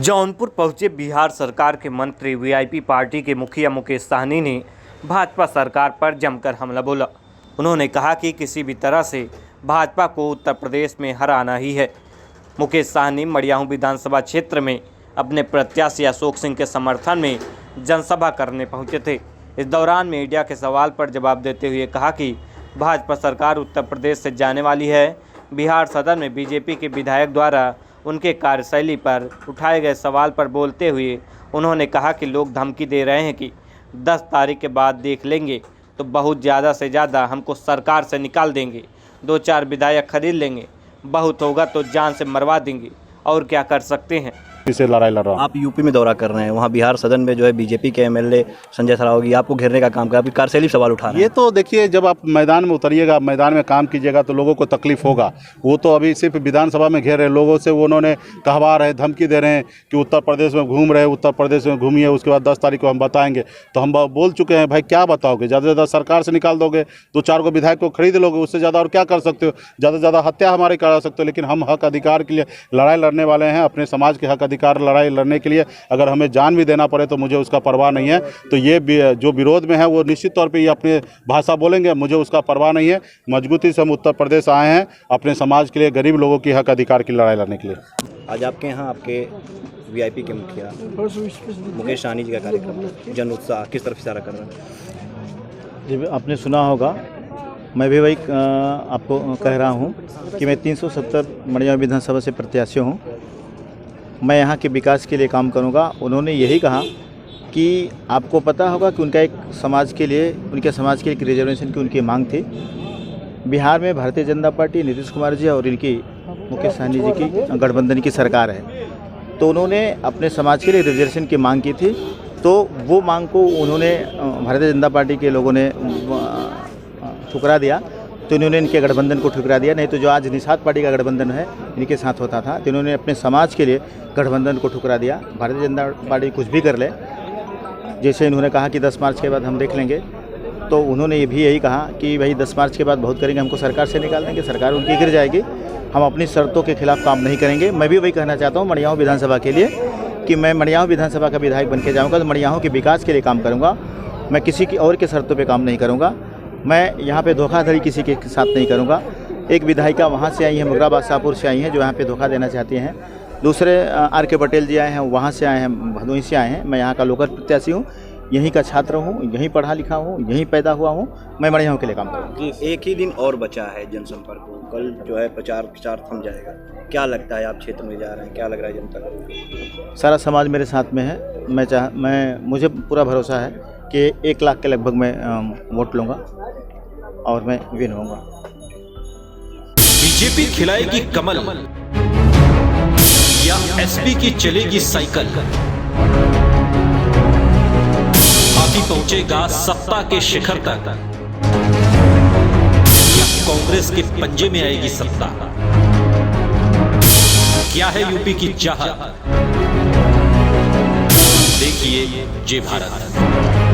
जौनपुर पहुंचे बिहार सरकार के मंत्री वीआईपी पार्टी के मुखिया मुकेश सहनी ने भाजपा सरकार पर जमकर हमला बोला। उन्होंने कहा कि किसी भी तरह से भाजपा को उत्तर प्रदेश में हराना ही है। मुकेश सहनी मडियाहू विधानसभा क्षेत्र में अपने प्रत्याशी अशोक सिंह के समर्थन में जनसभा करने पहुंचे थे। इस दौरान मीडिया के सवाल पर जवाब देते हुए कहा कि भाजपा सरकार उत्तर प्रदेश से जाने वाली है। बिहार सदन में बीजेपी के विधायक द्वारा उनके कार्यशैली पर उठाए गए सवाल पर बोलते हुए उन्होंने कहा कि लोग धमकी दे रहे हैं कि 10 तारीख के बाद देख लेंगे तो बहुत ज़्यादा से ज़्यादा हमको सरकार से निकाल देंगे, 2-4 विधायक खरीद लेंगे, बहुत होगा तो जान से मरवा देंगे, और क्या कर सकते हैं। से लड़ाई लड़ रहा हूं। आप यूपी में दौरा कर रहे हैं, वहाँ बिहार सदन में जो है बीजेपी के एमएलए संजय सरावगी आपको घेरने का काम कर, आपकी कार्यशैली सवाल उठा रहे हैं। ये तो देखिए, जब आप मैदान में उतरिएगा, मैदान में काम कीजिएगा तो लोगों को तकलीफ होगा। वो तो अभी सिर्फ विधानसभा में घेर रहे लोगों से, वो उन्होंने कहवा रहे, धमकी दे रहे हैं कि उत्तर प्रदेश में घूम रहे, उत्तर प्रदेश में घूमिए, उसके बाद 10 तारीख को हम बताएंगे। तो हम बोल चुके हैं, भाई क्या बताओगे, ज़्यादा से ज़्यादा सरकार से निकाल दोगे, 2-4 को विधायक को खरीद लोगे, उससे ज़्यादा और क्या कर सकते हो। ज़्यादा से ज़्यादा हत्या हमारे करा सकते हो, लेकिन हम हक अधिकार के लिए लड़ाई लड़ने वाले हैं, अपने समाज के हक अधिकार लड़ाई लड़ने के लिए अगर हमें जान भी देना पड़े तो मुझे उसका परवाह नहीं है। तो ये जो विरोध में है वो निश्चित तौर पे ये अपनी भाषा बोलेंगे, मुझे उसका परवाह नहीं है। मजबूती से हम उत्तर प्रदेश आए हैं अपने समाज के लिए, गरीब लोगों की हक अधिकार की लड़ाई लड़ने के लिए। आज आपके यहाँ आपके वीआईपी के मुखिया मुकेश सहनी जी का कार्यक्रम, जन उत्साह किस तरफ इशारा कर रहा है? जी, आपने सुना होगा, मैं भी वही आपको कह रहा हूँ कि मैं 370 मडियाहू विधानसभा से प्रत्याशी हूँ। मैं यहाँ के विकास के लिए काम करूँगा। उन्होंने यही कहा कि आपको पता होगा कि उनका एक समाज के लिए, उनके समाज के एक रिजर्वेशन की उनकी मांग थी। बिहार में भारतीय जनता पार्टी, नीतीश कुमार जी और इनकी मुकेश सहनी जी की गठबंधन की सरकार है, तो उन्होंने अपने समाज के लिए रिजर्वेशन की मांग की थी। तो वो मांग को उन्होंने भारतीय जनता पार्टी के लोगों ने ठुकरा दिया, तो इन्होंने इनके गठबंधन को ठुकरा दिया। नहीं तो जो आज निषाद पार्टी का गठबंधन है इनके साथ होता था, तो इन्होंने अपने समाज के लिए गठबंधन को ठुकरा दिया। भारतीय जनता पार्टी कुछ भी कर ले, जैसे इन्होंने कहा कि 10 मार्च के बाद हम देख लेंगे, तो उन्होंने ये भी यही कहा कि भाई 10 मार्च के बाद बहुत करेंगे, हमको सरकार से निकाल देंगे, सरकार उनकी गिर जाएगी, हम अपनी शर्तों के खिलाफ काम नहीं करेंगे। मैं भी वही कहना चाहता हूँ मडियाहू विधानसभा के लिए कि मैं मडियाहू विधानसभा का विधायक बन के जाऊँगा तो मडियाहू के विकास के लिए काम करूँगा। मैं किसी की और के शर्तों पर काम नहीं करूँगा। मैं यहाँ पे धोखाधड़ी किसी के साथ नहीं करूँगा। एक विधायिका वहाँ से आई हैं, मुगराबाद शाहपुर से आई हैं, जो यहाँ पे धोखा देना चाहती हैं। दूसरे आर.के. पटेल जी आए हैं, वहाँ से आए हैं, भदोही से आए हैं। मैं यहाँ का लोकल प्रत्याशी हूँ, यहीं का छात्र हूँ, यहीं पढ़ा लिखा हूँ, यहीं पैदा हुआ हूँ। मैं मडियाहू के लिए काम करूँगा। एक ही दिन और बचा है जनसंपर्क को, कल जो है प्रचार थम जाएगा। क्या लगता है, आप क्षेत्र में जा रहे हैं, क्या लग रहा है जनता को? सारा समाज मेरे साथ में है। मुझे पूरा भरोसा है कि 1 लाख के लगभग मैं वोट लूँगा और मैं विन होऊंगा। बीजेपी खिलाएगी कमल या एसपी की चलेगी साइकिल, बाकी पहुंचेगा सत्ता के शिखर तक, या कांग्रेस के पंजे में आएगी सत्ता। क्या है यूपी की चाहत, देखिए जय भारत।